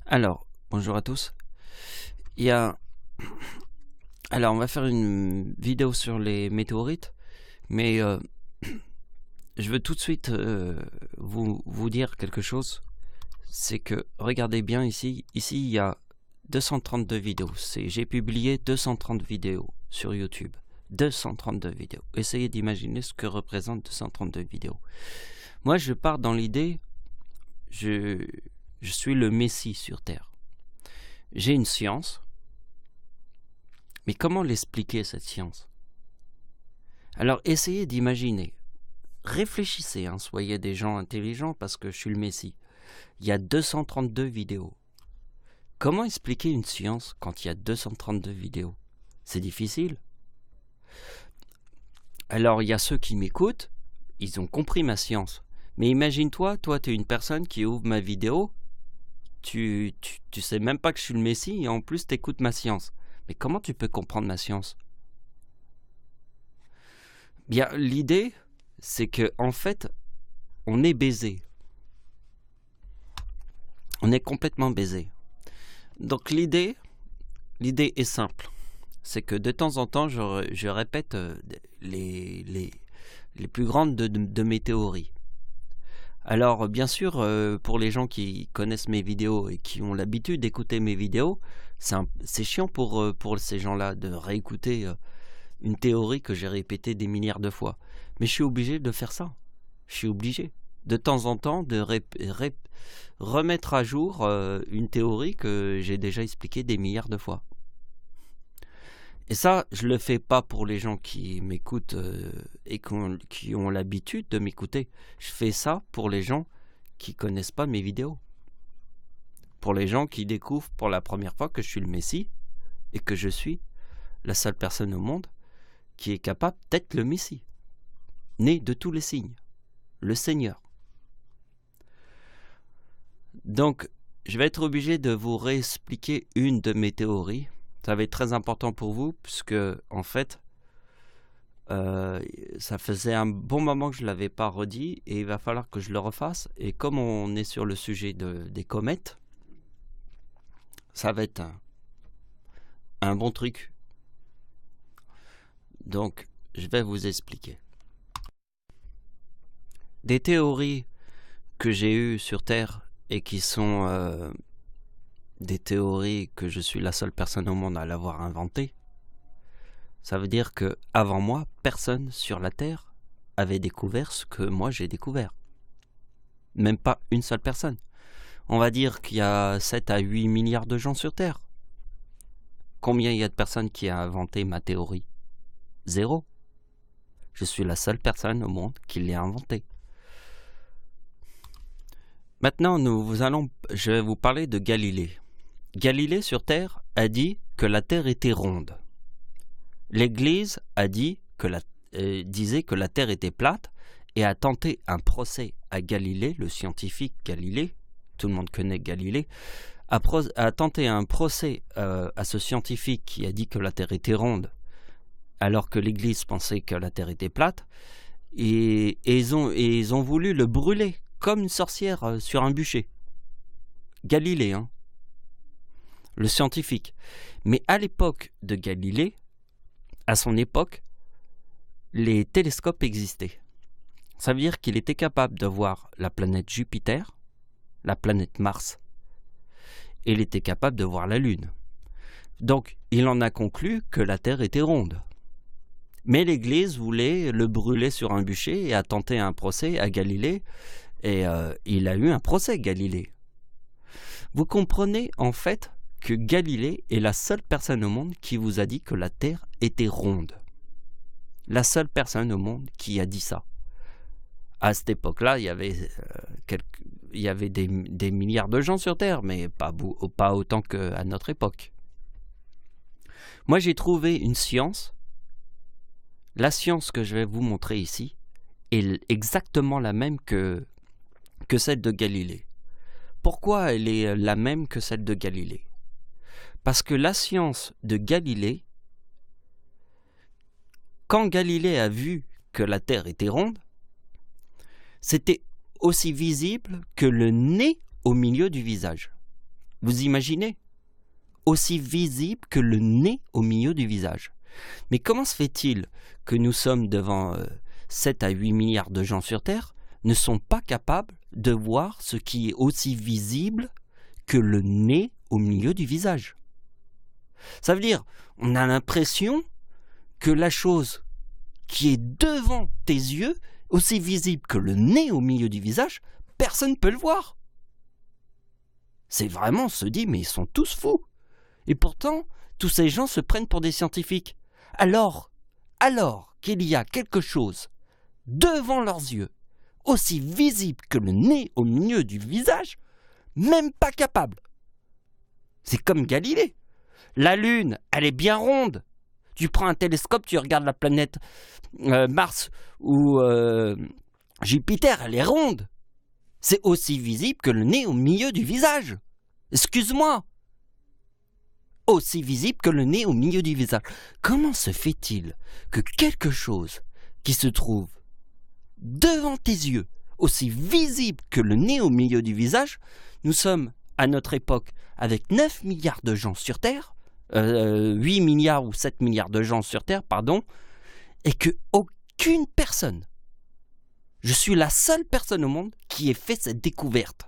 Alors, bonjour à tous. Il y a... Alors, on va faire une vidéo sur les météorites, mais je veux tout de suite vous dire quelque chose. C'est que, regardez bien ici, il y a 232 vidéos. J'ai publié 230 vidéos sur YouTube. 232 vidéos. Essayez d'imaginer ce que représente 232 vidéos. Moi, je pars dans l'idée, je suis le Messie sur Terre. J'ai une science, mais comment l'expliquer, cette science? Alors, essayez d'imaginer. Réfléchissez, soyez des gens intelligents parce que je suis le Messie. Il y a 232 vidéos. Comment expliquer une science quand il y a 232 vidéos? C'est difficile. Alors, il y a ceux qui m'écoutent, ils ont compris ma science. Mais imagine-toi, toi, tu es une personne qui ouvre ma vidéo, tu sais même pas que je suis le Messie et en plus tu écoutes ma science. Mais comment tu peux comprendre ma science? Bien, l'idée, c'est que en fait, on est baisé. On est complètement baisé. Donc l'idée est simple. C'est que de temps en temps, je répète les plus grandes de mes théories. Alors bien sûr, pour les gens qui connaissent mes vidéos et qui ont l'habitude d'écouter mes vidéos, c'est chiant pour ces gens-là de réécouter une théorie que j'ai répétée des milliards de fois. Mais je suis obligé de faire ça. Je suis obligé de temps en temps de remettre à jour une théorie que j'ai déjà expliquée des milliards de fois. Et ça, je le fais pas pour les gens qui m'écoutent et qui ont l'habitude de m'écouter. Je fais ça pour les gens qui connaissent pas mes vidéos. Pour les gens qui découvrent pour la première fois que je suis le Messie et que je suis la seule personne au monde qui est capable d'être le Messie, né de tous les signes, le Seigneur. Donc, je vais être obligé de vous réexpliquer une de mes théories. Ça va être très important pour vous, puisque, en fait, ça faisait un bon moment que je ne l'avais pas redit, et il va falloir que je le refasse. Et comme on est sur le sujet des comètes, ça va être un bon truc. Donc, je vais vous expliquer. Des théories que j'ai eues sur Terre et qui sont des théories que je suis la seule personne au monde à l'avoir inventées, ça veut dire que avant moi, personne sur la Terre avait découvert ce que moi j'ai découvert. Même pas une seule personne. On va dire qu'il y a 7 à 8 milliards de gens sur Terre. Combien il y a de personnes qui a inventé ma théorie? 0. Je suis la seule personne au monde qui l'ait inventée. Maintenant, je vais vous parler de Galilée. Galilée sur Terre a dit que la Terre était ronde. L'Église a dit disait que la Terre était plate et a tenté un procès à Galilée, le scientifique Galilée, tout le monde connaît Galilée, a tenté un procès à ce scientifique qui a dit que la Terre était ronde, alors que l'Église pensait que la Terre était plate, et ils ont voulu le brûler comme une sorcière sur un bûcher. Galilée, le scientifique. Mais à l'époque de Galilée, à son époque, les télescopes existaient. Ça veut dire qu'il était capable de voir la planète Jupiter, la planète Mars, et il était capable de voir la Lune. Donc, il en a conclu que la Terre était ronde. Mais l'Église voulait le brûler sur un bûcher et a tenté un procès à Galilée, et il a eu un procès, Galilée. Vous comprenez en fait que Galilée est la seule personne au monde qui vous a dit que la Terre était ronde. La seule personne au monde qui a dit ça. À cette époque-là, il y avait des milliards de gens sur Terre, mais pas autant qu'à notre époque. Moi, j'ai trouvé une science. La science que je vais vous montrer ici est exactement la même que celle de Galilée. Pourquoi elle est la même que celle de Galilée? Parce que la science de Galilée, quand Galilée a vu que la Terre était ronde, c'était aussi visible que le nez au milieu du visage. Vous imaginez? Aussi visible que le nez au milieu du visage. Mais comment se fait-il que nous sommes devant 7 à 8 milliards de gens sur Terre, ne sont pas capables de voir ce qui est aussi visible que le nez au milieu du visage? Ça veut dire, on a l'impression que la chose qui est devant tes yeux, aussi visible que le nez au milieu du visage, personne ne peut le voir. C'est vraiment, on se dit, mais ils sont tous fous. Et pourtant, tous ces gens se prennent pour des scientifiques. Alors qu'il y a quelque chose devant leurs yeux, aussi visible que le nez au milieu du visage, même pas capable. C'est comme Galilée. La Lune, elle est bien ronde. Tu prends un télescope, tu regardes la planète Mars ou Jupiter, elle est ronde. C'est aussi visible que le nez au milieu du visage. Excuse-moi. Aussi visible que le nez au milieu du visage. Comment se fait-il que quelque chose qui se trouve devant tes yeux, aussi visible que le nez au milieu du visage, nous sommes à notre époque avec 9 milliards de gens sur Terre, 8 milliards ou 7 milliards de gens sur Terre, pardon, et que aucune personne, je suis la seule personne au monde qui ait fait cette découverte.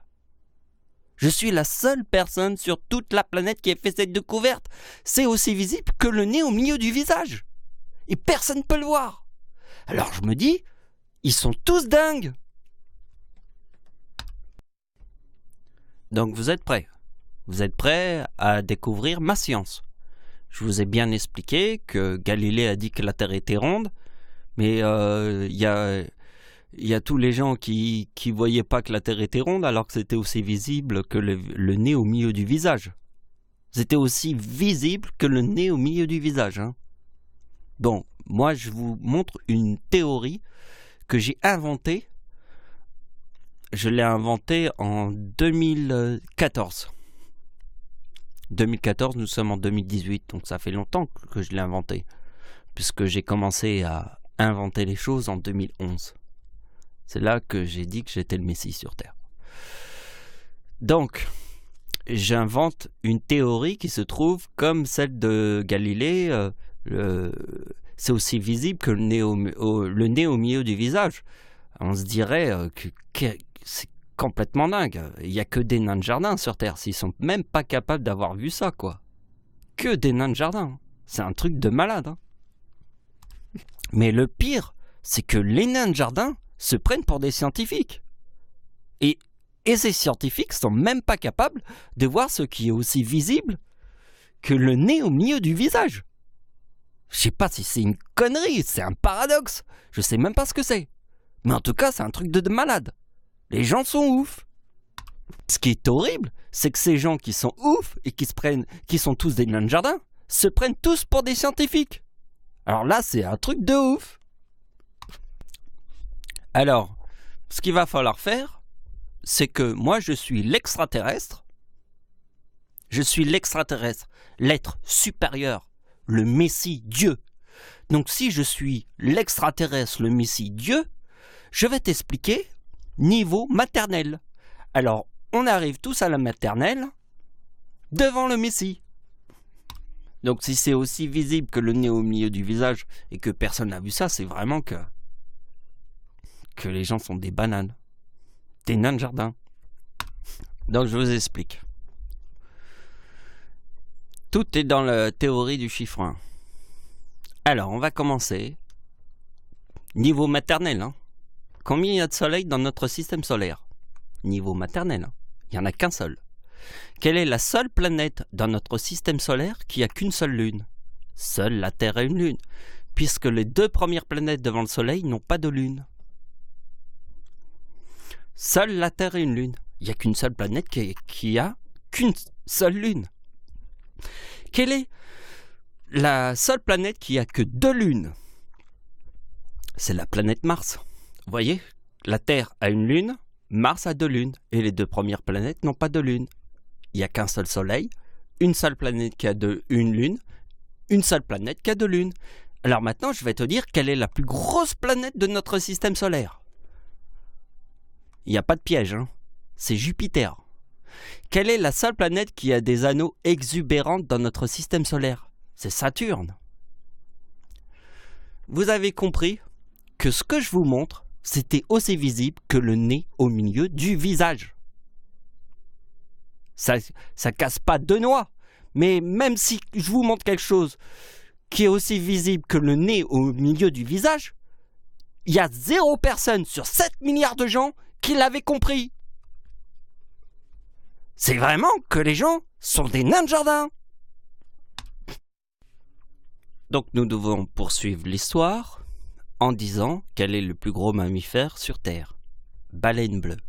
Je suis la seule personne sur toute la planète qui ait fait cette découverte. C'est aussi visible que le nez au milieu du visage. Et personne ne peut le voir. Alors je me dis, ils sont tous dingues. Donc vous êtes prêts? Vous êtes prêts à découvrir ma science? Je vous ai bien expliqué que Galilée a dit que la Terre était ronde, mais il y a tous les gens qui voyaient pas que la Terre était ronde alors que c'était aussi visible que le nez au milieu du visage. C'était aussi visible que le nez au milieu du visage. Hein. Bon, moi je vous montre une théorie que j'ai inventée. Je l'ai inventée en 2014. 2014, nous sommes en 2018, donc ça fait longtemps que je l'ai inventée, puisque j'ai commencé à inventer les choses en 2011. C'est là que j'ai dit que j'étais le Messie sur Terre. Donc, j'invente une théorie qui se trouve comme celle de Galilée. C'est aussi visible que le nez au milieu du visage. On se dirait que c'est complètement dingue. Il n'y a que des nains de jardin sur Terre. S'ils sont même pas capables d'avoir vu ça, quoi. Que des nains de jardin. C'est un truc de malade. Hein. Mais le pire, c'est que les nains de jardin se prennent pour des scientifiques. Et ces scientifiques sont même pas capables de voir ce qui est aussi visible que le nez au milieu du visage. Je sais pas si c'est une connerie, c'est un paradoxe. Je sais même pas ce que c'est. Mais en tout cas, c'est un truc de malade. Les gens sont ouf. Ce qui est horrible, c'est que ces gens qui sont ouf et qui sont tous des nains de jardin, se prennent tous pour des scientifiques. Alors là, c'est un truc de ouf. Alors, ce qu'il va falloir faire, c'est que moi, je suis l'extraterrestre. Je suis l'extraterrestre, l'être supérieur, le Messie Dieu. Donc si je suis l'extraterrestre, le Messie Dieu, je vais t'expliquer niveau maternel. Alors, on arrive tous à la maternelle devant le Messie. Donc si c'est aussi visible que le nez au milieu du visage et que personne n'a vu ça, c'est vraiment que les gens sont des bananes. Des nains de jardin. Donc je vous explique. Tout est dans la théorie du chiffre 1. Alors, on va commencer. Niveau maternel. Hein. Combien il y a de soleil dans notre système solaire? Niveau maternel. Hein. Il n'y en a qu'un seul. Quelle est la seule planète dans notre système solaire qui a qu'une seule lune? Seule la Terre a une lune. Puisque les deux premières planètes devant le soleil n'ont pas de lune. Seule la Terre a une lune. Il n'y a qu'une seule planète qui a qu'une seule lune. Quelle est la seule planète qui a que deux lunes? C'est la planète Mars. Vous voyez, la Terre a une lune, Mars a deux lunes, et les deux premières planètes n'ont pas de lune. Il n'y a qu'un seul soleil, une seule planète qui a une lune, une seule planète qui a deux lunes. Alors maintenant, je vais te dire quelle est la plus grosse planète de notre système solaire. Il n'y a pas de piège, hein. C'est Jupiter. Quelle est la seule planète qui a des anneaux exubérants dans notre système solaire? C'est Saturne. Vous avez compris que ce que je vous montre, c'était aussi visible que le nez au milieu du visage. Ça casse pas deux noix. Mais même si je vous montre quelque chose qui est aussi visible que le nez au milieu du visage, il y a 0 personne sur 7 milliards de gens qui l'avaient compris. C'est vraiment que les gens sont des nains de jardin. Donc nous devons poursuivre l'histoire en disant quel est le plus gros mammifère sur Terre. Baleine bleue.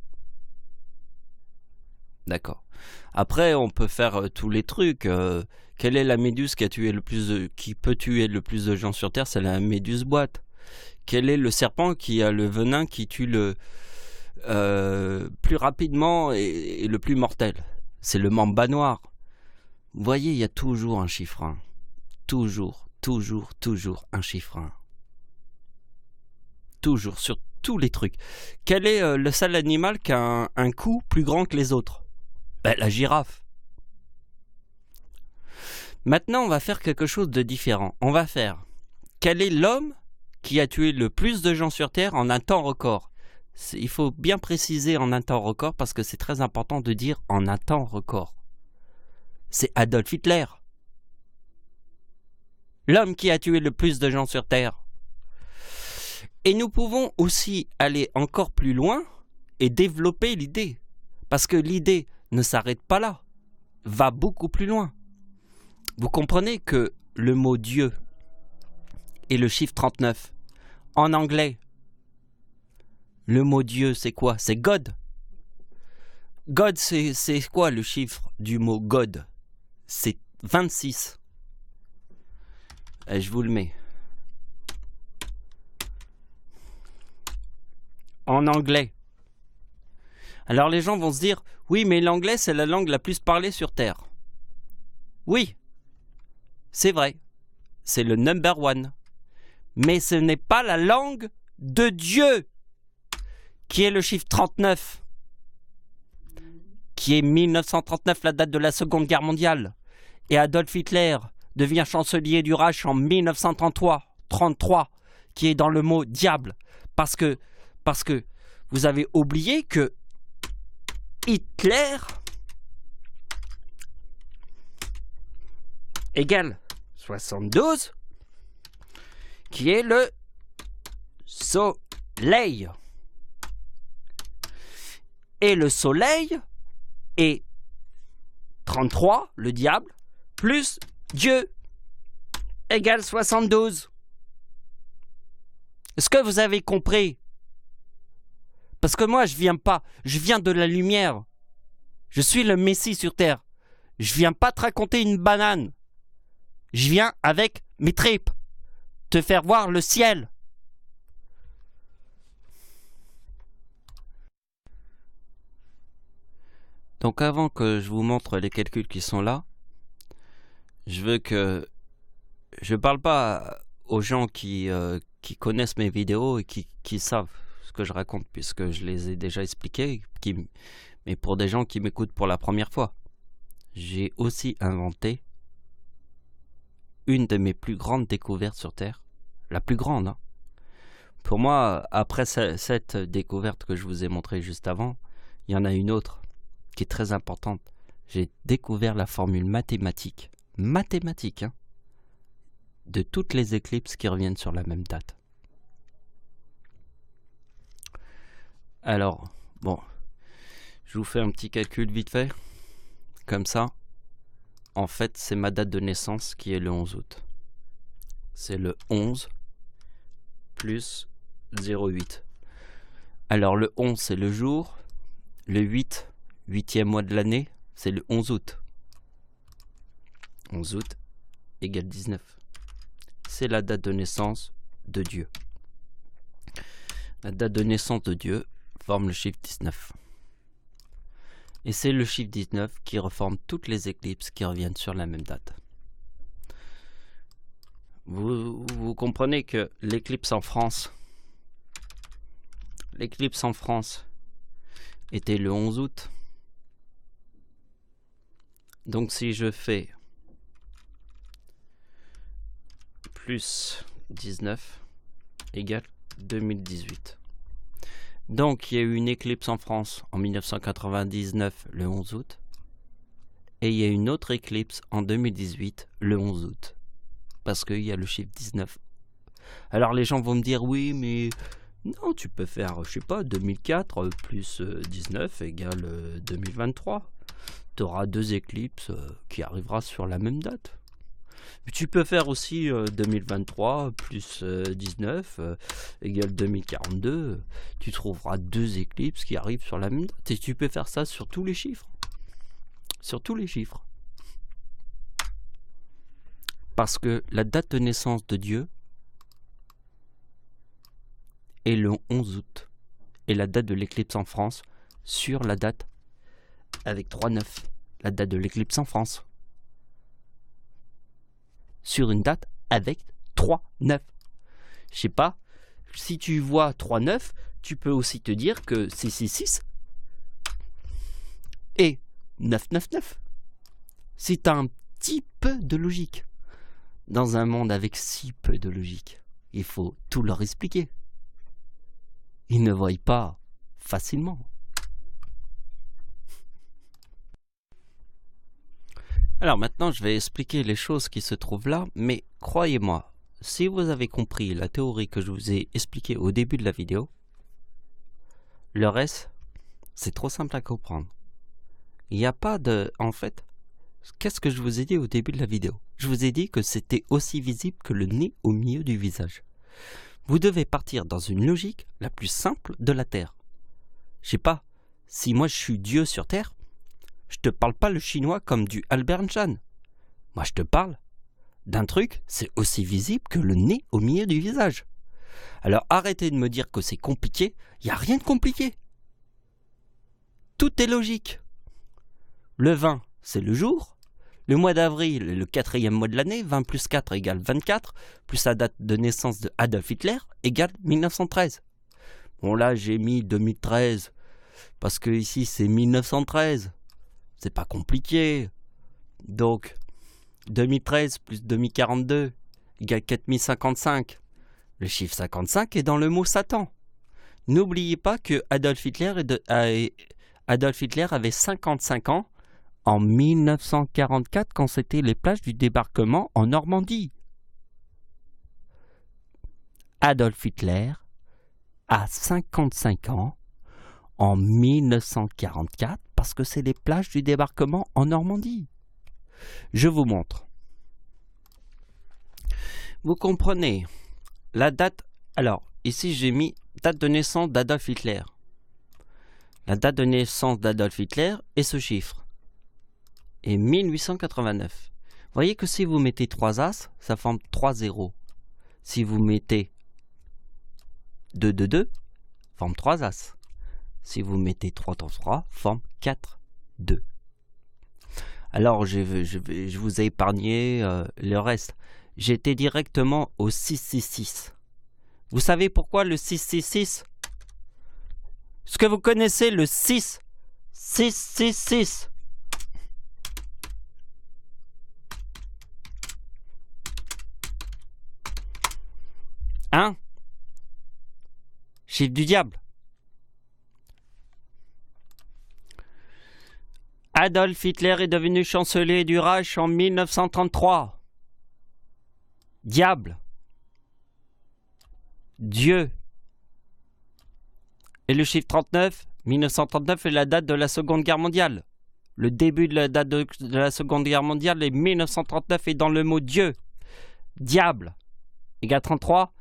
D'accord. Après, on peut faire tous les trucs. Quelle est la méduse qui peut tuer le plus de gens sur Terre? C'est la méduse boîte. Quel est le serpent qui a le venin qui tue le plus rapidement et le plus mortel? C'est le mamba noir. Vous voyez, il y a toujours un chiffre 1. Toujours un chiffre 1. Toujours, sur tous les trucs. Quel est le seul animal qui a un cou plus grand que les autres? Ben, la girafe. Maintenant, on va faire quelque chose de différent. On va faire quel est l'homme qui a tué le plus de gens sur Terre en un temps record? Il faut bien préciser en un temps record parce que c'est très important de dire en un temps record. C'est Adolf Hitler. L'homme qui a tué le plus de gens sur Terre. Et nous pouvons aussi aller encore plus loin et développer l'idée. Parce que l'idée ne s'arrête pas là, va beaucoup plus loin. Vous comprenez que le mot Dieu et le chiffre 39, en anglais, le mot Dieu c'est quoi? C'est God. God c'est quoi le chiffre du mot God? C'est 26. Et je vous le mets. En anglais. Alors les gens vont se dire, oui mais l'anglais c'est la langue la plus parlée sur Terre. Oui, c'est vrai, c'est le number one. Mais ce n'est pas la langue de Dieu, qui est le chiffre 39, qui est 1939, la date de la Seconde Guerre mondiale. Et Adolf Hitler devient chancelier du Reich en 1933, qui est dans le mot diable. Parce que vous avez oublié que Hitler égale 72, qui est le soleil. Et le soleil est 33, le diable, plus Dieu, égale 72. Est-ce que vous avez compris? Parce que moi, je viens de la lumière. Je suis le Messie sur Terre. Je viens pas te raconter une banane. Je viens avec mes tripes. Te faire voir le ciel. Donc avant que je vous montre les calculs qui sont là, je veux que je parle pas aux gens qui connaissent mes vidéos et qui savent ce que je raconte puisque je les ai déjà expliqués, mais pour des gens qui m'écoutent pour la première fois. J'ai aussi inventé une de mes plus grandes découvertes sur Terre. La plus grande, hein. Pour moi, après cette découverte que je vous ai montrée juste avant, il y en a une autre qui est très importante. J'ai découvert la formule mathématique, hein, de toutes les éclipses qui reviennent sur la même date. Alors, bon, je vous fais un petit calcul vite fait, comme ça. En fait, c'est ma date de naissance qui est le 11 août. C'est le 11 plus 08. Alors, le 11, c'est le jour. Le 8e mois de l'année, c'est le 11 août. 11 août égale 19. C'est la date de naissance de Dieu. La date de naissance de Dieu forme le chiffre 19. Et c'est le chiffre 19 qui reforme toutes les éclipses qui reviennent sur la même date. Vous comprenez que l'éclipse en France était le 11 août. Donc si je fais plus 19 égale 2018. Donc il y a eu une éclipse en France en 1999 le 11 août. Et il y a une autre éclipse en 2018 le 11 août. Parce qu'il y a le chiffre 19. Alors les gens vont me dire oui mais non tu peux faire je sais pas 2004 plus 19 égale 2023. Tu auras deux éclipses qui arrivera sur la même date. Mais tu peux faire aussi 2023 plus 19 égale 2042. Tu trouveras deux éclipses qui arrivent sur la même date. Et tu peux faire ça sur tous les chiffres. Sur tous les chiffres. Parce que la date de naissance de Dieu est le 11 août. Et la date de l'éclipse en France sur la date avec 3-9. La date de l'éclipse en France. Sur une date avec 3-9. Je sais pas, si tu vois 3-9, tu peux aussi te dire que 666 et 999. Si tu as un petit peu de logique. Dans un monde avec si peu de logique, il faut tout leur expliquer. Ils ne voient pas facilement. Alors maintenant, je vais expliquer les choses qui se trouvent là, mais croyez-moi, si vous avez compris la théorie que je vous ai expliquée au début de la vidéo, le reste, c'est trop simple à comprendre. Il n'y a pas de... En fait, qu'est-ce que je vous ai dit au début de la vidéo? Je vous ai dit que c'était aussi visible que le nez au milieu du visage. Vous devez partir dans une logique la plus simple de la Terre. Je sais pas, si moi je suis Dieu sur Terre, je te parle pas le chinois comme du Albert Einstein. Moi je te parle d'un truc, c'est aussi visible que le nez au milieu du visage. Alors arrêtez de me dire que c'est compliqué, il n'y a rien de compliqué. Tout est logique. Le 20, c'est le jour. Le mois d'avril est le 4e mois de l'année, 20 plus 4 égale 24, plus la date de naissance de Adolf Hitler égale 1913. Bon là j'ai mis 2013, parce que ici c'est 1913. C'est pas compliqué. Donc 2013 plus 2042 égale 4055. Le chiffre 55 est dans le mot Satan. N'oubliez pas que Adolf Hitler avait 55 ans en 1944 quand c'était les plages du débarquement en Normandie. Adolf Hitler a 55 ans en 1944 parce que c'est les plages du débarquement en Normandie. Je vous montre. Vous comprenez la date. Alors, ici j'ai mis date de naissance d'Adolf Hitler. La date de naissance d'Adolf Hitler est ce chiffre. Et 1889. Vous voyez que si vous mettez 3 As, ça forme 3 zéros. Si vous mettez 2, 2, 2, forme 3 As. Si vous mettez 3 dans 3, forme 4, 2. Alors, je vous ai épargné le reste. J'étais directement au 666. Vous savez pourquoi le 666? Est-ce que vous connaissez le 666? Hein? Chiffre du diable. Adolf Hitler est devenu chancelier du Reich en 1933. Diable. Dieu. Et le chiffre 39, 1939 est la date de la Seconde Guerre mondiale. Le début de la date de la Seconde Guerre mondiale est 1939 et dans le mot Dieu. Diable. Égale 33.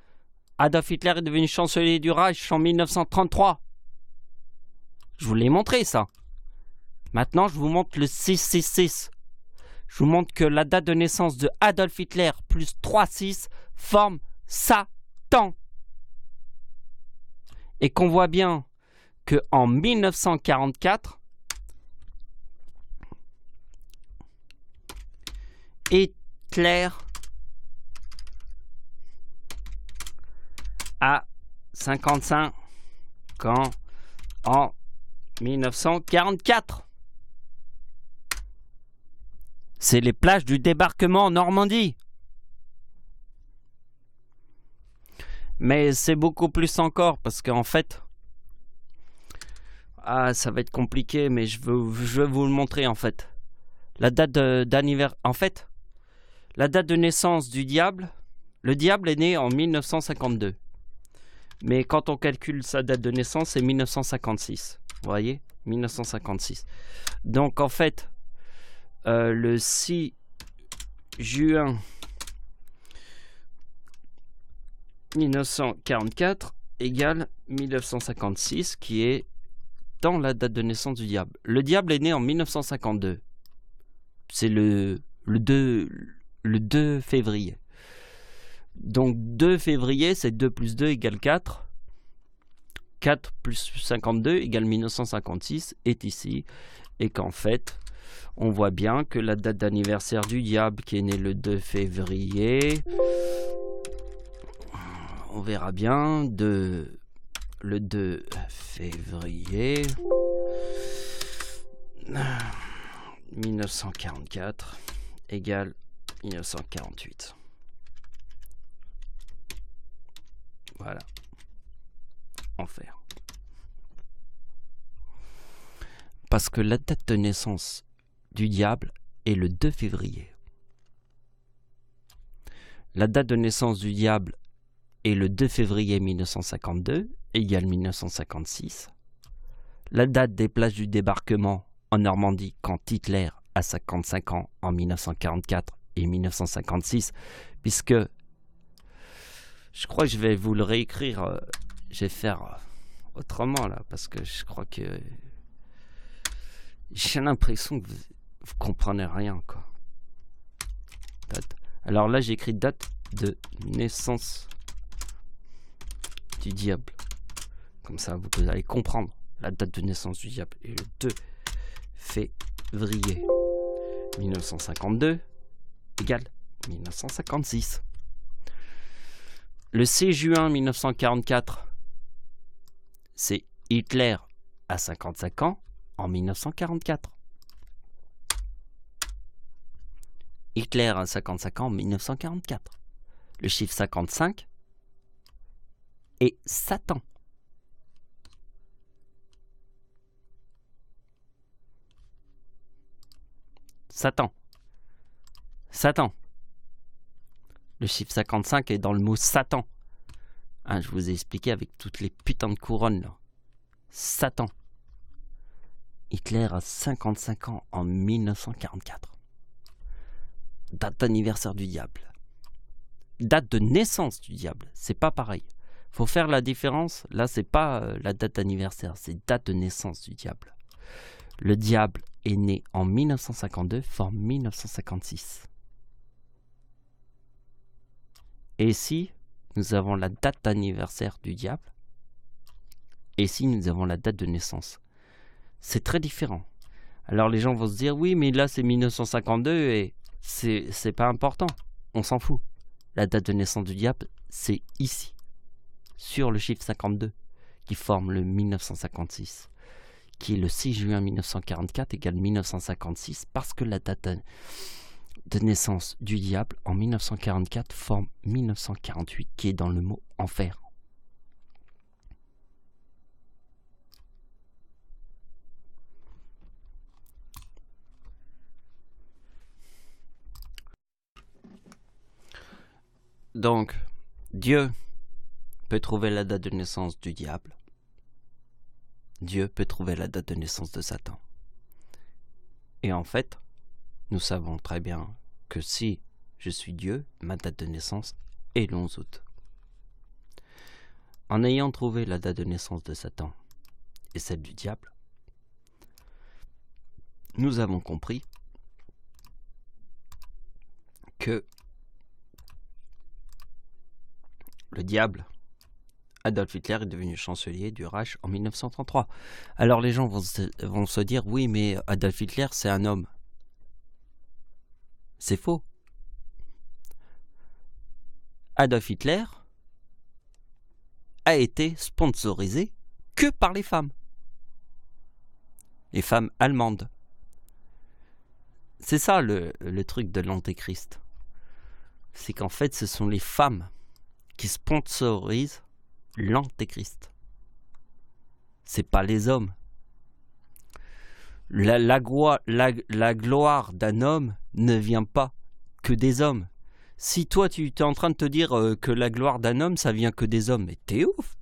Adolf Hitler est devenu chancelier du Reich en 1933. Je vous l'ai montré ça. Maintenant, je vous montre le 666. Je vous montre que la date de naissance de Adolf Hitler plus 3,6 forme Satan. Et qu'on voit bien qu'en 1944, Hitler a 55 ans en 1944. C'est les plages du débarquement en Normandie. Mais c'est beaucoup plus encore, parce qu'en fait... Ah, ça va être compliqué, mais je veux vous le montrer, en fait. La date d'anniversaire... En fait, la date de naissance du diable... Le diable est né en 1952. Mais quand on calcule sa date de naissance, c'est 1956. Vous voyez, 1956. Donc, en fait, le 6 juin 1944 égale 1956, qui est dans la date de naissance du diable. Le diable est né en 1952. C'est le 2 février. Donc 2 février, c'est 2 plus 2 égale 4. 4 plus 52 égale 1956 est ici. Et qu'en fait, on voit bien que la date d'anniversaire du diable, qui est né le 2 février, on verra bien, le 2 février 1944 égale 1948. Voilà. Enfer. Parce que la date de naissance du diable est le 2 février. La date de naissance du diable est le 2 février 1952, égale 1956. La date des plages du débarquement en Normandie quand Hitler a 55 ans en 1944 et 1956, puisque je crois que je vais vous le réécrire, je vais faire autrement là, parce que je crois que j'ai l'impression que vous comprenez rien, quoi. Alors là, j'ai écrit date de naissance du diable. Comme ça, vous allez comprendre. La date de naissance du diable est le 2 février 1952 égale 1956. Le 6 juin 1944, c'est Hitler à 55 ans en 1944. Hitler à 55 ans en 1944. Le chiffre 55 est Satan. Satan. Satan. Le chiffre 55 est dans le mot Satan. Hein, je vous ai expliqué avec toutes les putains de couronnes là. Satan. Hitler a 55 ans en 1944. Date d'anniversaire du diable. Date de naissance du diable. C'est pas pareil. Faut faire la différence. Là, c'est pas la date d'anniversaire, c'est date de naissance du diable. Le diable est né en 1952, forme 1956. Et ici, nous avons la date d'anniversaire du diable. Et ici, nous avons la date de naissance. C'est très différent. Alors les gens vont se dire, oui, mais là c'est 1952 et c'est pas important. On s'en fout. La date de naissance du diable, c'est ici, sur le chiffre 52, qui forme le 1956, qui est le 6 juin 1944 égale 1956, parce que la date de naissance du diable en 1944 forme 1948, qui est dans le mot enfer. Donc, Dieu peut trouver la date de naissance du diable. Dieu peut trouver la date de naissance de Satan. Et en fait, nous savons très bien que si je suis Dieu, ma date de naissance est le 11 août. En ayant trouvé la date de naissance de Satan et celle du diable, nous avons compris que le diable, Adolf Hitler, est devenu chancelier du Reich en 1933. Alors les gens vont se dire, oui, mais Adolf Hitler, c'est un homme. C'est faux. Adolf Hitler a été sponsorisé que par les femmes allemandes. C'est ça le truc de l'antéchrist. C'est qu'en fait, ce sont les femmes qui sponsorisent l'antéchrist. C'est pas les hommes. La gloire d'un homme ne vient pas que des hommes. Si toi, tu es en train de te dire que la gloire d'un homme, ça vient que des hommes, mais t'es ouf.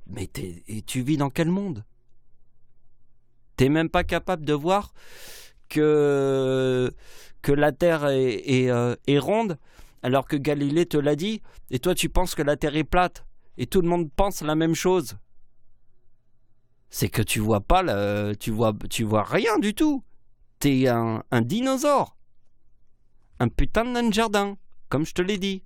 Mais et tu vis dans quel monde? T'es même pas capable de voir que la Terre est ronde, alors que Galilée te l'a dit, et toi tu penses que la Terre est plate, et tout le monde pense la même chose. C'est que tu vois pas, tu vois rien du tout. T'es un dinosaure. Un putain de nain de jardin, comme je te l'ai dit.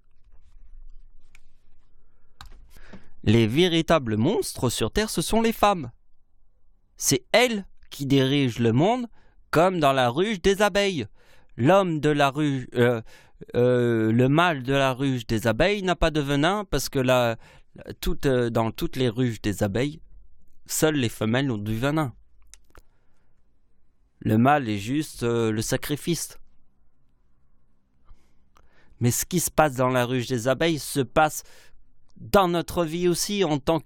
Les véritables monstres sur Terre, ce sont les femmes. C'est elles qui dirigent le monde, comme dans la ruche des abeilles. L'homme de la ruche, le mâle de la ruche des abeilles n'a pas de venin, parce que dans toutes les ruches des abeilles, seules les femelles ont du venin. Le mâle est juste le sacrifice. Mais ce qui se passe dans la ruche des abeilles se passe dans notre vie aussi en tant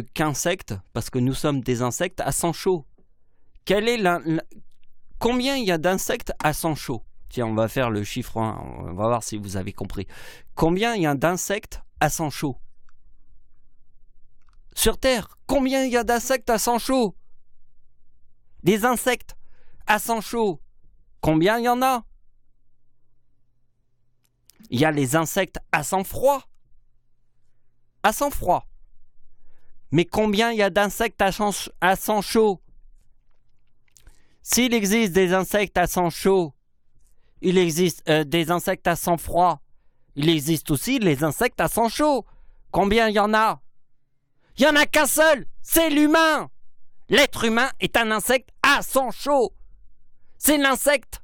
qu'insecte, parce que nous sommes des insectes à sang chaud. Combien il y a d'insectes à sang chaud? Tiens, on va faire le chiffre 1, on va voir si vous avez compris. Combien il y a d'insectes à sang chaud? Sur Terre, combien il y a d'insectes à sang chaud? Des insectes à sang chaud, combien il y en a? Il y a les insectes à sang froid. À sang froid. Mais combien il y a d'insectes à sang chaud? S'il existe des insectes à sang chaud, il existe des insectes à sang froid. Il existe aussi les insectes à sang chaud. Combien il y en a? Il n'y en a qu'un seul, c'est l'humain. L'être humain est un insecte à sang chaud. C'est l'insecte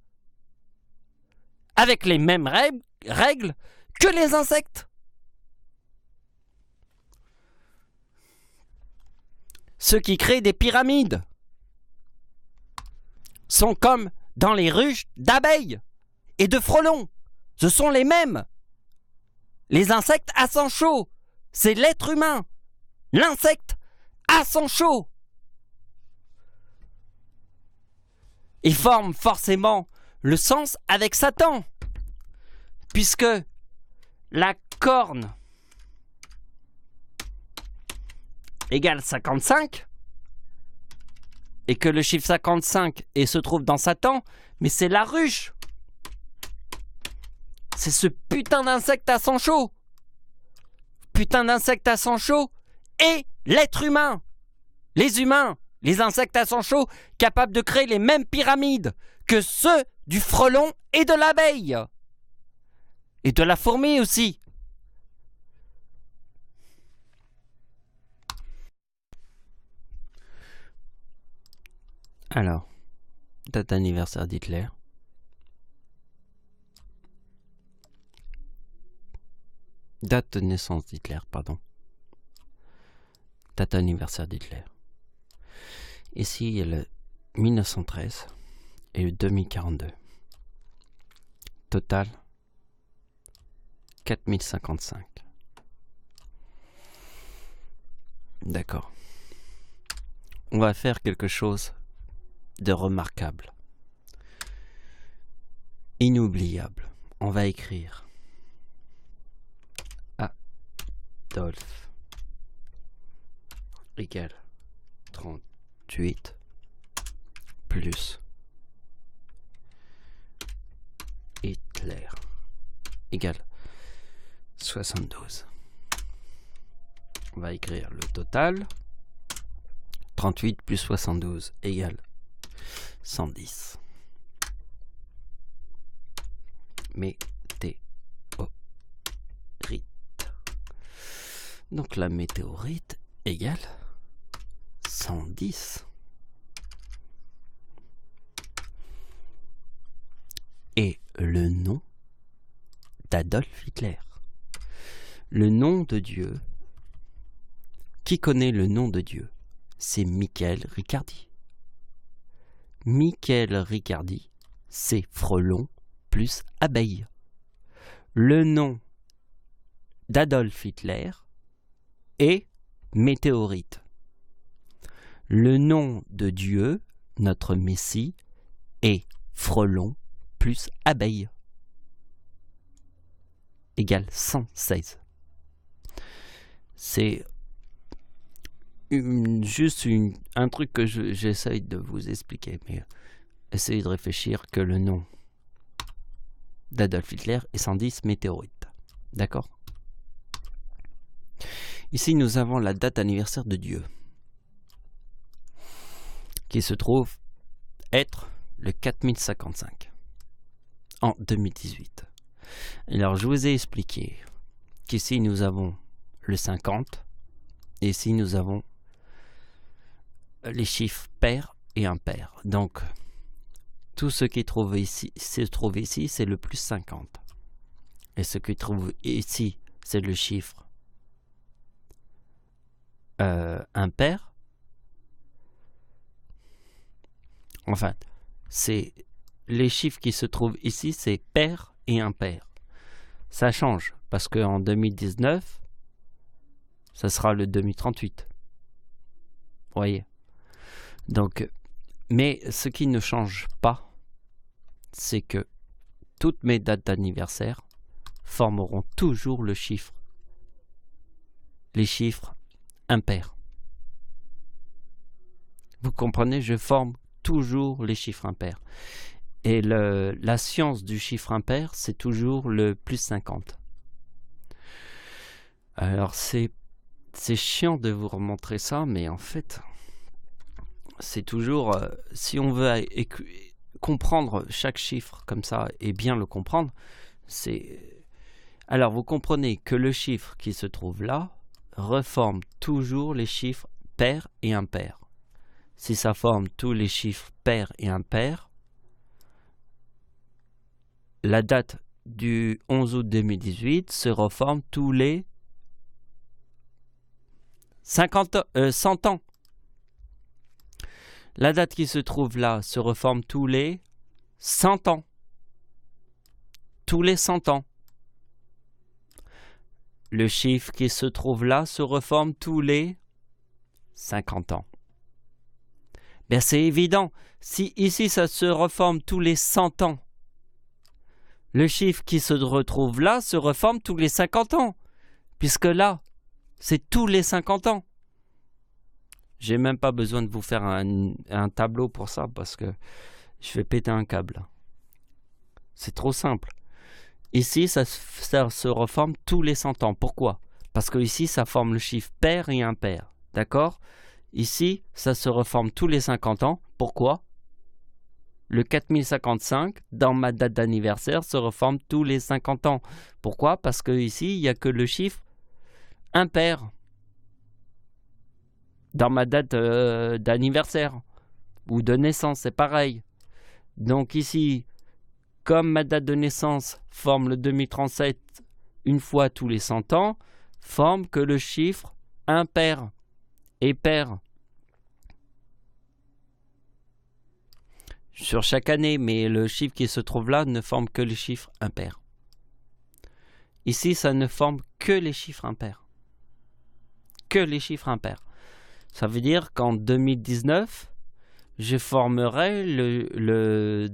avec les mêmes règles que les insectes. Ceux qui créent des pyramides sont comme dans les ruches d'abeilles et de frelons. Ce sont les mêmes. Les insectes à sang chaud, c'est l'être humain. L'insecte à sang chaud. Ils forment forcément le sens avec Satan, puisque la corne égale 55, et que le chiffre 55 se trouve dans Satan, mais c'est la ruche. C'est ce putain d'insecte à sang chaud. Putain d'insecte à sang chaud et l'être humain. Les humains, les insectes à sang chaud, capables de créer les mêmes pyramides que ceux du frelon et de l'abeille. Et de la fourmi aussi. Alors, date d'anniversaire d'Hitler. Date de naissance d'Hitler, pardon. Date d'anniversaire d'Hitler. Ici, il y a le 1913 et le 2042. Total, 4055. D'accord. On va faire quelque chose de remarquable. Inoubliable. On va écrire Adolphe égale 38 plus Hitler égale 72. On va écrire le total. 38 plus 72 égale 110. Météorite. Donc la météorite égale 110. Et le nom d'Adolf Hitler. Le nom de Dieu. Qui connaît le nom de Dieu? C'est Michael Riccardi. Michel Riccardi, c'est frelon plus abeille. Le nom d'Adolf Hitler est météorite. Le nom de Dieu, notre Messie, est frelon plus abeille. Égale 116. C'est juste un truc que j'essaye de vous expliquer, mais essayez de réfléchir que le nom d'Adolf Hitler est 110 météorites. D'accord? Ici, nous avons la date anniversaire de Dieu, qui se trouve être le 4055 en 2018. Alors, je vous ai expliqué qu'ici, nous avons le 50, et ici, nous avons les chiffres pairs et impairs. Donc, tout ce qui se trouve ici, c'est le plus 50. Et ce qui se trouve ici, c'est le chiffre impair. Enfin, c'est les chiffres qui se trouvent ici, c'est pair et impair. Ça change, parce qu'en 2019, ça sera le 2038. Vous voyez? Donc, mais ce qui ne change pas, c'est que toutes mes dates d'anniversaire formeront toujours les chiffres impairs. Vous comprenez, je forme toujours les chiffres impairs. Et la science du chiffre impair, c'est toujours le plus 50. Alors, c'est chiant de vous remontrer ça, mais en fait, c'est toujours, si on veut comprendre chaque chiffre comme ça et bien le comprendre, c'est... Alors, vous comprenez que le chiffre qui se trouve là reforme toujours les chiffres pairs et impairs. Si ça forme tous les chiffres pairs et impairs, la date du 11 août 2018 se reforme tous les 100 ans. La date qui se trouve là se reforme tous les 100 ans. Tous les 100 ans. Le chiffre qui se trouve là se reforme tous les 50 ans. Bien, c'est évident. Si ici ça se reforme tous les 100 ans, le chiffre qui se retrouve là se reforme tous les 50 ans. Puisque là, c'est tous les 50 ans. J'ai même pas besoin de vous faire un tableau pour ça parce que je vais péter un câble. C'est trop simple. Ici, ça se reforme tous les 100 ans. Pourquoi? Parce que ici, ça forme le chiffre pair et impair. D'accord? Ici, ça se reforme tous les 50 ans. Pourquoi? Le 4055, dans ma date d'anniversaire, se reforme tous les 50 ans. Pourquoi? Parce que ici, il n'y a que le chiffre impair. Dans ma date d'anniversaire ou de naissance, c'est pareil. Donc ici, comme ma date de naissance forme le 2037 une fois tous les 100 ans, forme que le chiffre impair et pair. Sur chaque année, mais le chiffre qui se trouve là ne forme que les chiffres impairs. Ici, ça ne forme que les chiffres impairs. Que les chiffres impairs. Ça veut dire qu'en 2019, je formerai le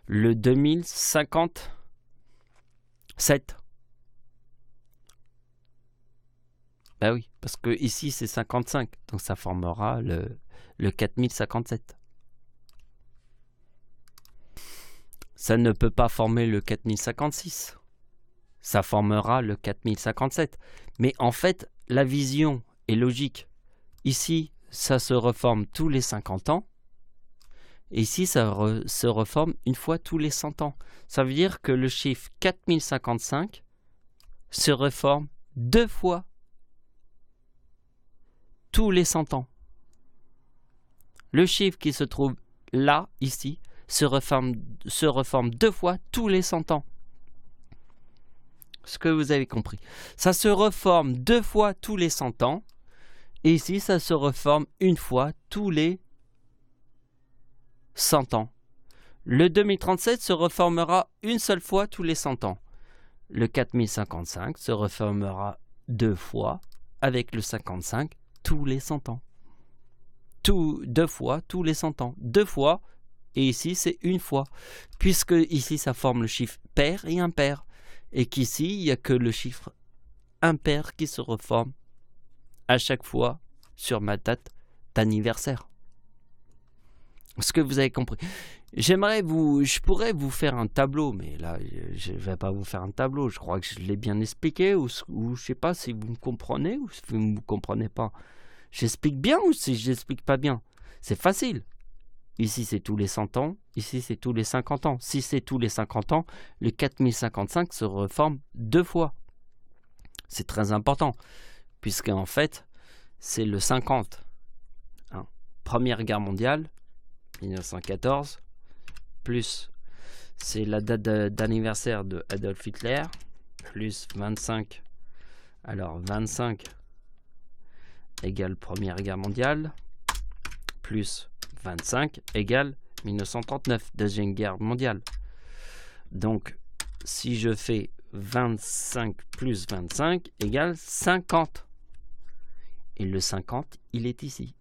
2057. Ben oui, parce que ici c'est 55, donc ça formera le 4057. Ça ne peut pas former le 4056. Ça formera le 4057. Mais en fait, la vision est logique. Ici, ça se reforme tous les 50 ans. Et ici, ça se reforme une fois tous les 100 ans. Ça veut dire que le chiffre 4055 se reforme 2 fois tous les 100 ans. Le chiffre qui se trouve là, ici, se reforme 2 fois tous les 100 ans. Ce que vous avez compris. Ça se reforme 2 fois tous les 100 ans. Et ici, ça se reforme une fois tous les 100 ans. Le 2037 se reformera une seule fois tous les 100 ans. Le 4055 se reformera 2 fois avec le 55 tous les 100 ans. 2 fois tous les 100 ans. 2 fois, et ici c'est une fois. Puisque ici ça forme le chiffre pair et impair. Et qu'ici il n'y a que le chiffre impair qui se reforme à chaque fois sur ma date d'anniversaire. Est-ce que vous avez compris? Je pourrais vous faire un tableau, mais là, je ne vais pas vous faire un tableau. Je crois que je l'ai bien expliqué, ou je ne sais pas si vous me comprenez ou si vous ne me comprenez pas. J'explique bien ou si je n'explique pas bien? C'est facile. Ici, c'est tous les 100 ans. Ici, c'est tous les 50 ans. Si c'est tous les 50 ans, le 4055 se reforme 2 fois. C'est très important, puisque en fait, c'est le 50. Première guerre mondiale, 1914, plus c'est la date d'anniversaire de Adolf Hitler, plus 25. Alors 25 égale Première Guerre mondiale, plus 25 égale 1939, Deuxième Guerre mondiale. Donc si je fais 25 plus 25 égale 50. Et le 50, il est ici.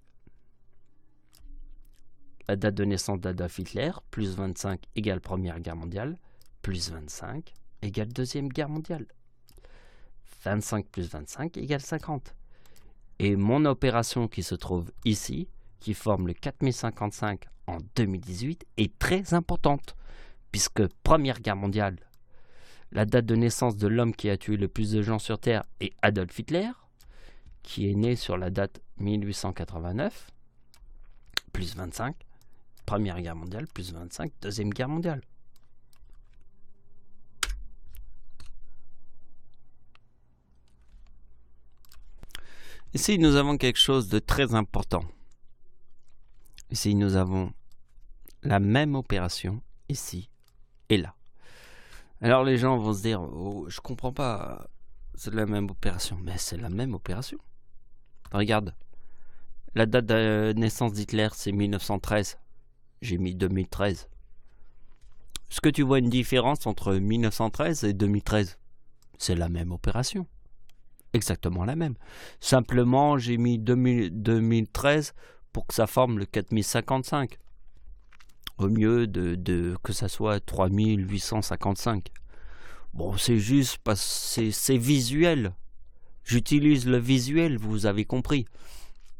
La date de naissance d'Adolf Hitler, plus 25 égale Première Guerre mondiale, plus 25 égale Deuxième Guerre mondiale. 25 plus 25 égale 50. Et mon opération qui se trouve ici, qui forme le 4055 en 2018, est très importante, puisque Première Guerre mondiale, la date de naissance de l'homme qui a tué le plus de gens sur Terre est Adolf Hitler, qui est né sur la date 1889, plus 25. Première Guerre mondiale, plus 25, Deuxième Guerre mondiale. Ici, nous avons quelque chose de très important. Ici, nous avons la même opération, ici et là. Alors, les gens vont se dire, oh, je comprends pas, c'est la même opération. Mais c'est la même opération. Regarde, la date de naissance d'Hitler, c'est 1913. J'ai mis 2013. Est-ce que tu vois une différence entre 1913 et 2013? C'est la même opération. Exactement la même. Simplement, j'ai mis 2013 pour que ça forme le 4055. Au mieux que ça soit 3855. Bon, c'est juste parce que c'est visuel. J'utilise le visuel, vous avez compris.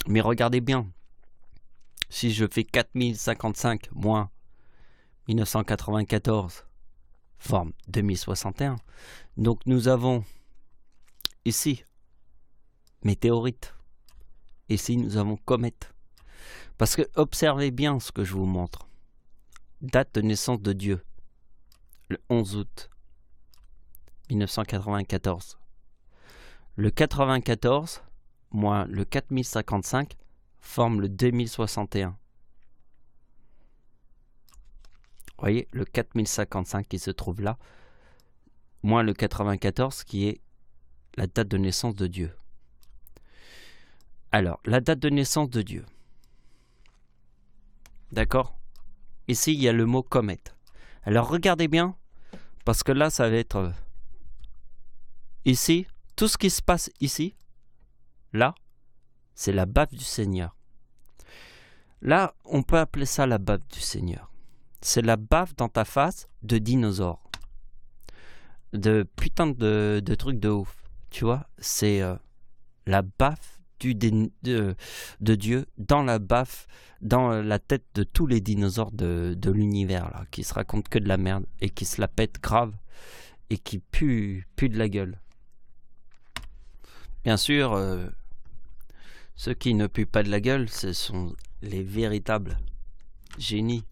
Mais regardez bien. Si je fais 4055 moins 1994, forme 2061. Donc nous avons ici météorite. Ici nous avons comète. Parce que observez bien ce que je vous montre. Date de naissance de Dieu. Le 11 août 1994. Le 94 moins le 4055 forme le 2061. Vous voyez, le 4055 qui se trouve là, moins le 94 qui est la date de naissance de Dieu. Alors, la date de naissance de Dieu. D'accord? Ici, il y a le mot comète. Alors, regardez bien, parce que là, ça va être... ici, tout ce qui se passe ici, là, c'est la baffe du Seigneur. Là, on peut appeler ça la baffe du Seigneur. C'est la baffe dans ta face de dinosaure. De putain de trucs de ouf. Tu vois, c'est la baffe de Dieu dans la baffe, dans la tête de tous les dinosaures de l'univers, là, qui se racontent que de la merde et qui se la pètent grave et qui puent de la gueule. Bien sûr, ceux qui ne puent pas de la gueule, ce sont les véritables génies.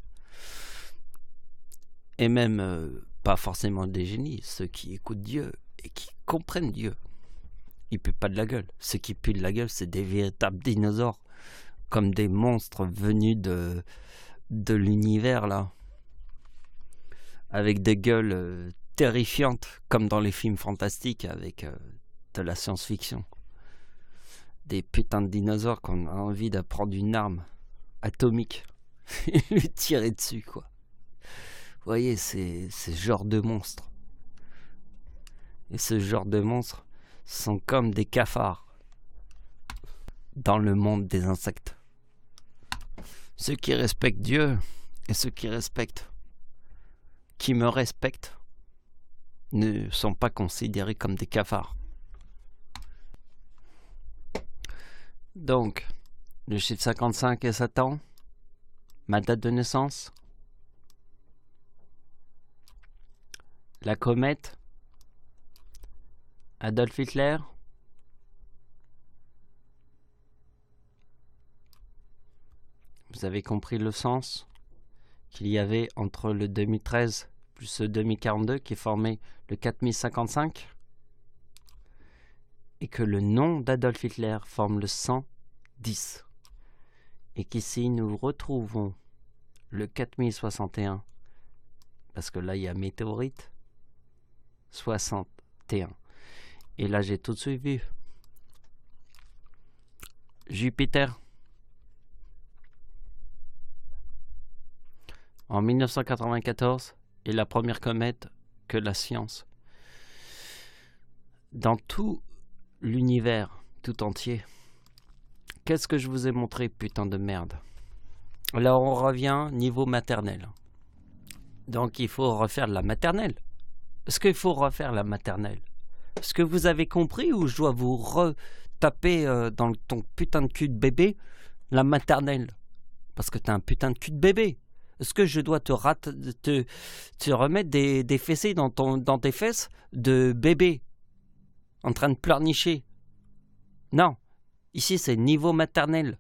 Et même, pas forcément des génies, ceux qui écoutent Dieu et qui comprennent Dieu. Ils puent pas de la gueule. Ceux qui puent de la gueule, c'est des véritables dinosaures. Comme des monstres venus de l'univers, là. Avec des gueules terrifiantes, comme dans les films fantastiques, avec de la science-fiction. Des putains de dinosaures qu'on a envie d'apprendre une arme atomique. et lui tirer dessus, quoi. Vous voyez, c'est ce genre de monstres. Et ce genre de monstres sont comme des cafards dans le monde des insectes. Ceux qui respectent Dieu et ceux qui me respectent, ne sont pas considérés comme des cafards. Donc, le chiffre 55 est Satan, ma date de naissance, la comète, Adolf Hitler, vous avez compris le sens qu'il y avait entre le 2013 plus le 2042 qui formait le 4055 et que le nom d'Adolf Hitler forme le 110 et qu'ici nous retrouvons le 4061 parce que là il y a météorite 61 et là j'ai tout de suite vu Jupiter en 1994 est la première comète que la science dans tout l'univers tout entier. Qu'est-ce que je vous ai montré, putain de merde? Alors on revient niveau maternel. Donc il faut refaire de la maternelle. Est-ce qu'il faut refaire la maternelle? Est-ce que vous avez compris ou je dois vous retaper dans ton putain de cul de bébé la maternelle? Parce que t'as un putain de cul de bébé. Est-ce que je dois te remettre des fessées dans tes fesses de bébé en train de pleurnicher? Non. Ici, c'est niveau maternel.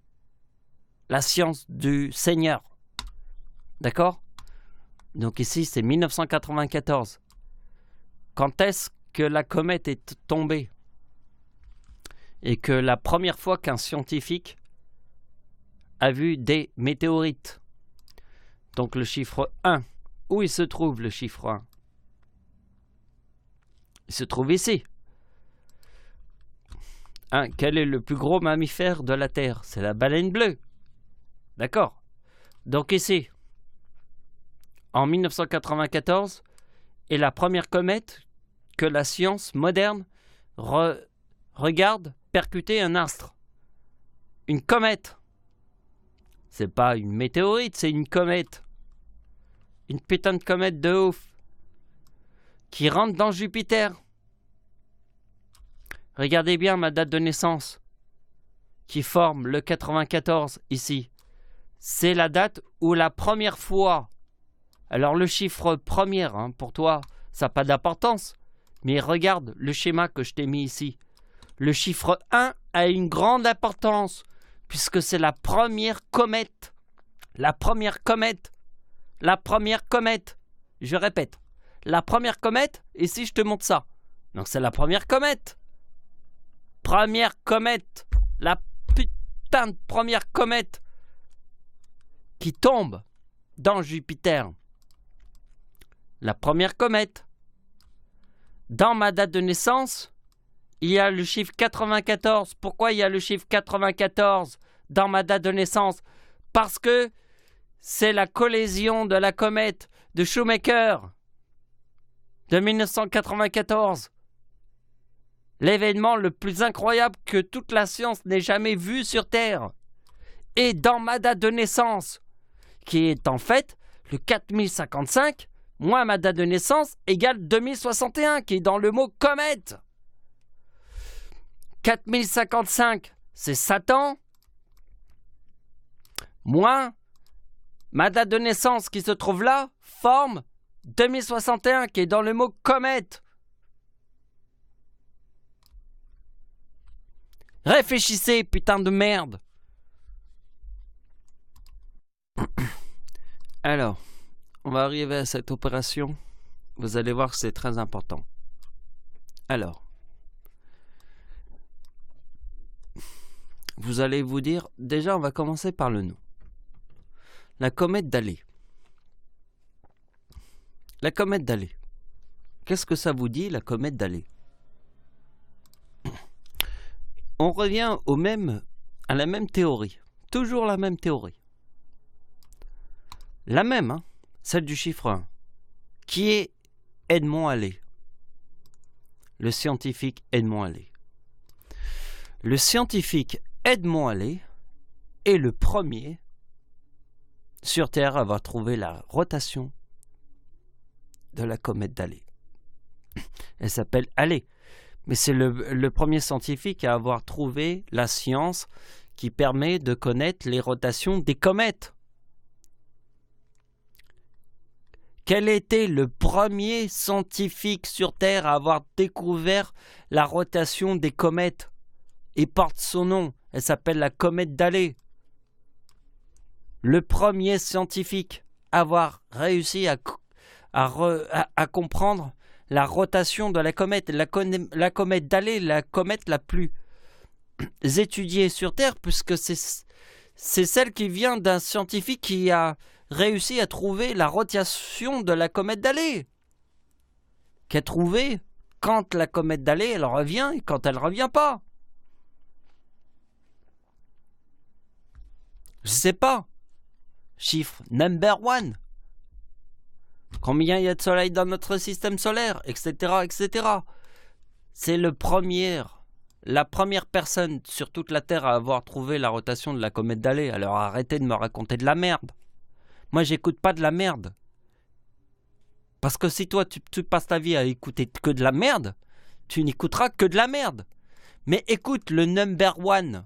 La science du Seigneur. D'accord? Donc ici, c'est 1994. Quand est-ce que la comète est tombée? Et que la première fois qu'un scientifique a vu des météorites. Donc le chiffre 1. Où il se trouve le chiffre 1? Il se trouve ici. Quel est le plus gros mammifère de la Terre? C'est la baleine bleue. D'accord. Donc ici, en 1994, est la première comète que la science moderne regarde percuter un astre. Une comète. C'est pas une météorite, c'est une comète. Une putain de comète de ouf. Qui rentre dans Jupiter. Regardez bien ma date de naissance. Qui forme le 94 ici. C'est la date où la première fois. Alors le chiffre premier, pour toi, ça n'a pas d'importance. Mais regarde le schéma que je t'ai mis ici. Le chiffre 1 a une grande importance. Puisque c'est la première comète. La première comète. La première comète. Je répète. La première comète. Ici, je te montre ça. Donc, c'est la première comète. Première comète. La putain de première comète. Qui tombe dans Jupiter. La première comète. Dans ma date de naissance, il y a le chiffre 94. Pourquoi il y a le chiffre 94 dans ma date de naissance? Parce que c'est la collision de la comète de Shoemaker de 1994. L'événement le plus incroyable que toute la science n'ait jamais vu sur Terre. Et dans ma date de naissance, qui est en fait le 4055, moins ma date de naissance égale 2061, qui est dans le mot comète. 4055, c'est Satan, moins ma date de naissance qui se trouve là, forme 2061, qui est dans le mot comète. Réfléchissez, putain de merde. Alors, on va arriver à cette opération. Vous allez voir que c'est très important. Alors, vous allez vous dire, déjà on va commencer par le nom. La comète d'Halley. La comète d'Halley. Qu'est-ce que ça vous dit, la comète d'Halley? On revient à la même théorie. Toujours la même théorie. La même, hein, celle du chiffre 1, qui est Edmond Halley. Le scientifique Edmond Halley. Le scientifique Edmond Halley est le premier sur Terre à avoir trouvé la rotation de la comète d'Halley. Elle s'appelle Halley, mais c'est le premier scientifique à avoir trouvé la science qui permet de connaître les rotations des comètes. Quel était le premier scientifique sur Terre à avoir découvert la rotation des comètes et porte son nom? Elle s'appelle la comète d'Halley. Le premier scientifique à avoir réussi à comprendre la rotation de la comète. La comète d'Halley, la comète la plus étudiée sur Terre, puisque c'est celle qui vient d'un scientifique qui a réussi à trouver la rotation de la comète d'Halley. Qui a trouvé quand la comète d'Halley elle revient et quand elle ne revient pas. Je sais pas. Chiffre number one. Combien il y a de soleil dans notre système solaire, etc., etc. C'est la première personne sur toute la Terre à avoir trouvé la rotation de la comète d'Halley. Alors arrêtez de me raconter de la merde. Moi, j'écoute pas de la merde. Parce que si toi, tu passes ta vie à écouter que de la merde, tu n'écouteras que de la merde. Mais écoute le number one.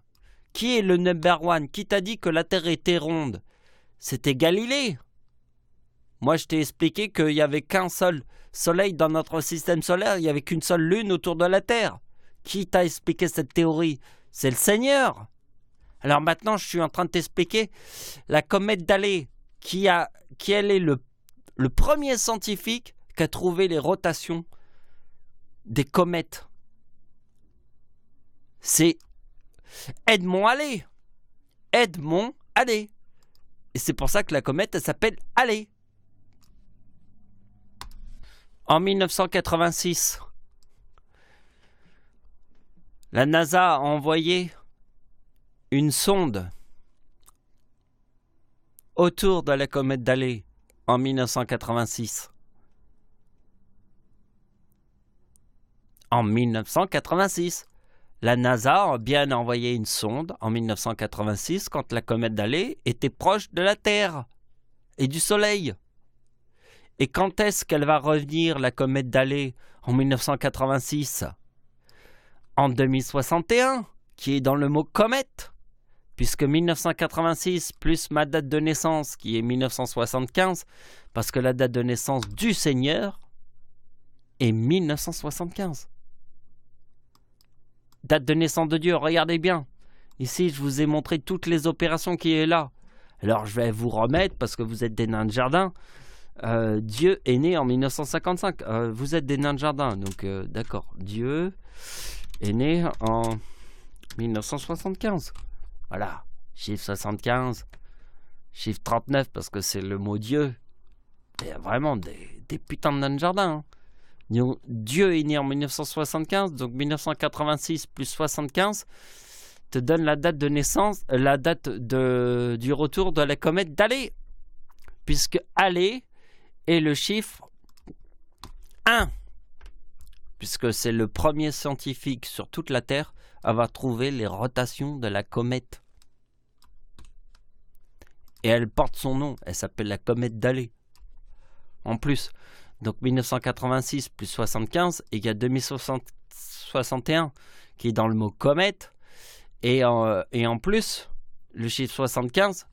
Qui est le number one? Qui t'a dit que la Terre était ronde? C'était Galilée. Moi, je t'ai expliqué qu'il n'y avait qu'un seul soleil dans notre système solaire. Il n'y avait qu'une seule lune autour de la Terre. Qui t'a expliqué cette théorie? C'est le Seigneur. Alors maintenant, je suis en train de t'expliquer la comète d'Halley. Qui elle est le premier scientifique qui a trouvé les rotations des comètes. C'est Edmond Halley. Edmond Halley. Et c'est pour ça que la comète, elle s'appelle Halley. En 1986, la NASA a envoyé une sonde autour de la comète d'Halley en 1986. En 1986, la NASA a bien envoyé une sonde en 1986 quand la comète d'Halley était proche de la Terre et du Soleil. Et quand est-ce qu'elle va revenir, la comète d'Halley, en 1986? En 2061, qui est dans le mot comète. Puisque 1986 plus ma date de naissance qui est 1975, parce que la date de naissance du Seigneur est 1975. Date de naissance de Dieu, regardez bien. Ici, je vous ai montré toutes les opérations qui est là. Alors, je vais vous remettre, parce que vous êtes des nains de jardin. Dieu est né en 1955. Vous êtes des nains de jardin, donc d'accord. Dieu est né en 1975. Voilà, chiffre 75, chiffre 39 parce que c'est le mot Dieu. Il y a vraiment des putains de nains de jardin. Hein. Dieu est né en 1975, donc 1986 plus 75 te donne la date de naissance, la date du retour de la comète d'Halley. Puisque Halley est le chiffre 1. Puisque c'est le premier scientifique sur toute la Terre à avoir trouvé les rotations de la comète. Et elle porte son nom, elle s'appelle la comète d'Halley. En plus, donc 1986 plus 75 égale 2061 qui est dans le mot comète. Et en plus, le chiffre 75,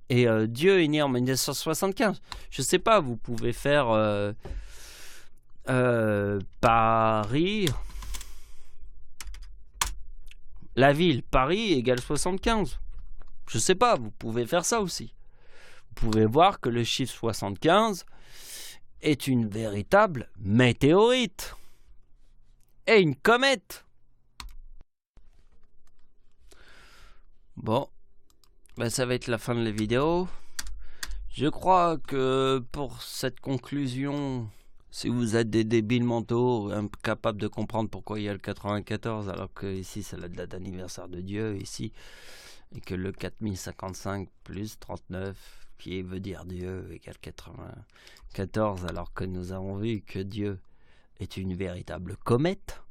et Dieu est né en 1975. Je sais pas, vous pouvez faire Paris, la ville, Paris égale 75. Je sais pas, vous pouvez faire ça aussi. Vous pouvez voir que le chiffre 75 est une véritable météorite et une comète. Bon, ben ça va être la fin de la vidéo. Je crois que pour cette conclusion, si vous êtes des débiles mentaux, incapables de comprendre pourquoi il y a le 94, alors que ici c'est la date d'anniversaire de Dieu, ici, et que le 4055 plus 39 qui veut dire Dieu égale 94, alors que nous avons vu que Dieu est une véritable comète.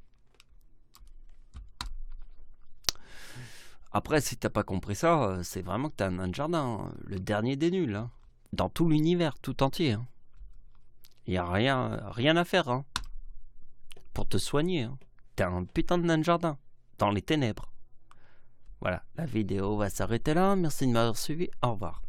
Après, si t'as pas compris ça, c'est vraiment que t'es un nain de jardin, le dernier des nuls, hein. Dans tout l'univers, tout entier. Hein. Y a rien à faire hein, pour te soigner. Hein. T'es un putain de nain de jardin, dans les ténèbres. Voilà, la vidéo va s'arrêter là. Merci de m'avoir suivi. Au revoir.